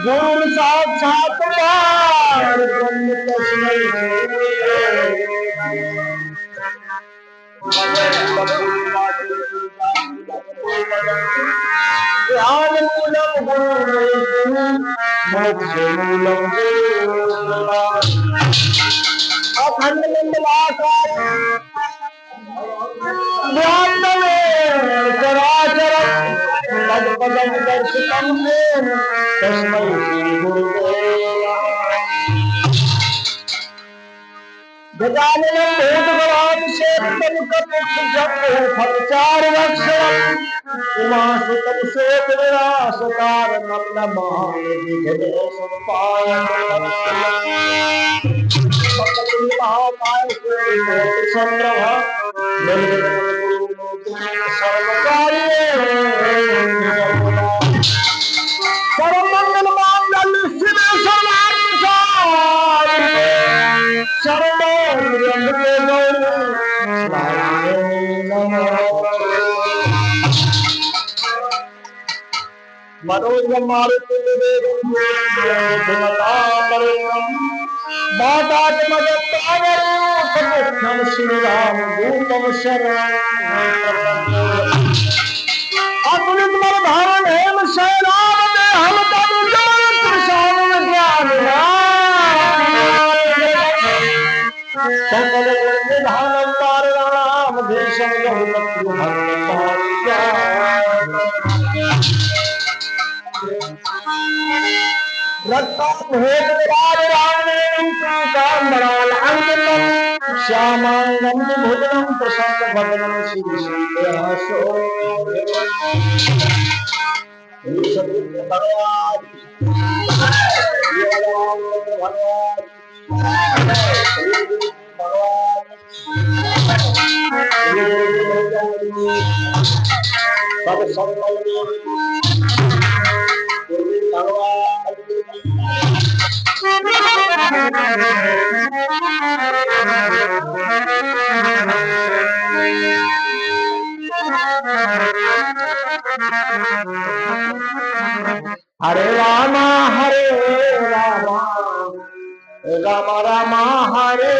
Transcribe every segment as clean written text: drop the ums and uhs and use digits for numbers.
गुरु साक्षात ब्रह्म तस्मै ध्यान मूलम गुरु मोक्ष मूलम अखंड मंडलाकार चराचरम तत्पदम दर्शितम तस्मै श्री गुरुदेव गजाननं भूतगणाभिषेकं कपितजम्बो फलचारुरक्षरम् उमासुतं शोकविनाशकारणं नमामि विघ्नेशोपायम् महाकाय चन्द्रः सर्वकार्ये सर्वमङ्गलमाङ्गल्ये शिवे सर्वार्थसाधिके सर्वोपरि मनोजम मारुति मातात्मगम श्री राम दूतम शरण अतुलित बल धारण हेम शैलाम हम तब ज्ञान सकल निधानम तारणाम देशम श्यामांगम भुजनम प्रसन्न भवनम श्री श्रीहासो भगवान हरे राम राम राम हरे हरे राम राम राम हरे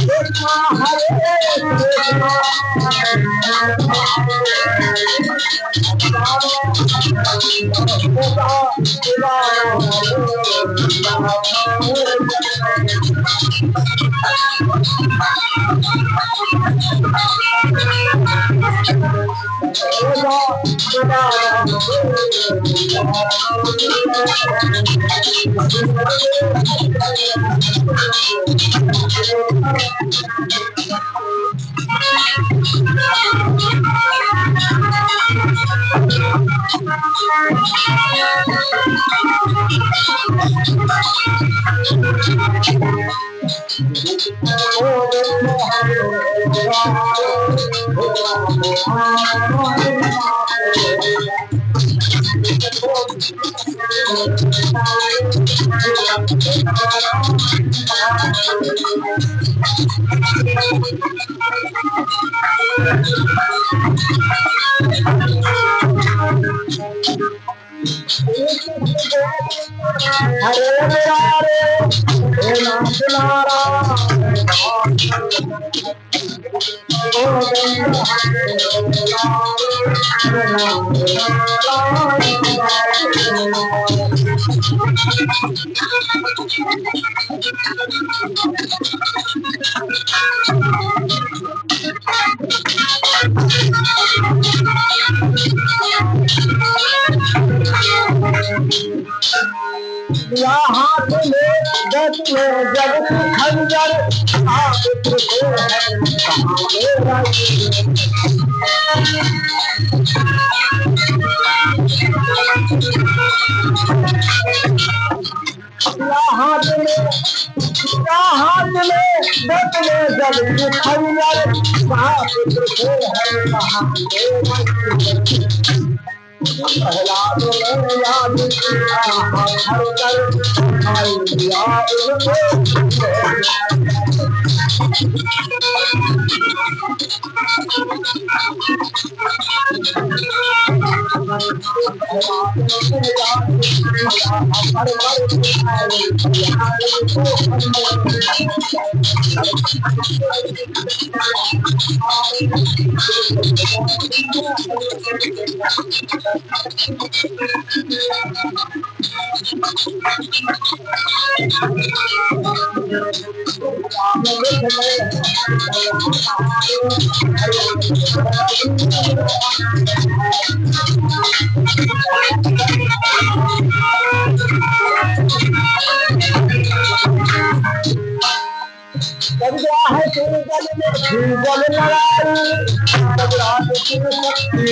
कृष्ण हरे हरे राम हरे मुरारे हे नाथ नारायण गोविंद हरे हाथ में दस में जब खंजर आप हाथ में हाथ में दस में जब खंजर महापुत्र को है महादेव प्रहलाद ने याद किया हर कर आई दिया है जल में जल लड़ाई सब रात की शक्ति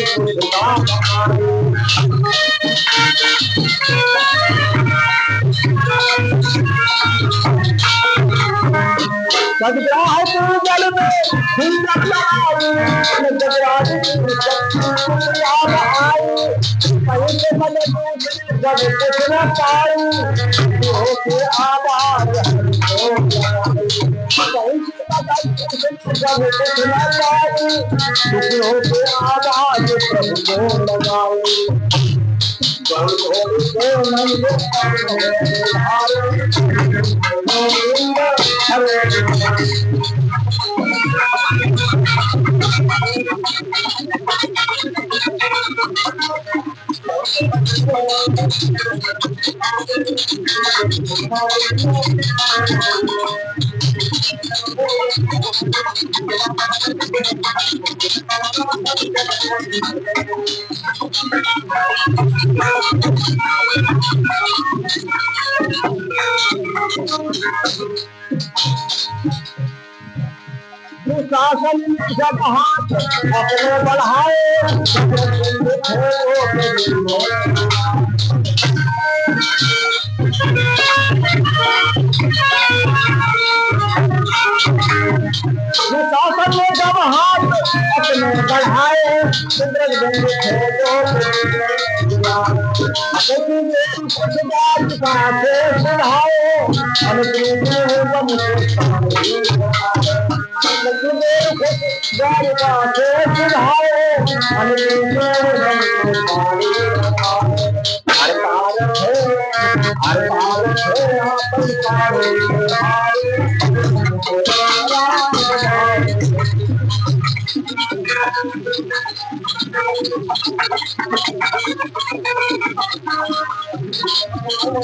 सदग्राह जल में जल लड़ाई जगराज की शक्ति आई कहीं मन जब कुछ न पाई होके आवाज जब कुछ न पाई होके आवाज प्रभु को लगाई शासन में जब हाथ अपने बढ़ाए शासन में जब हाथ अपने बढ़ाए Hare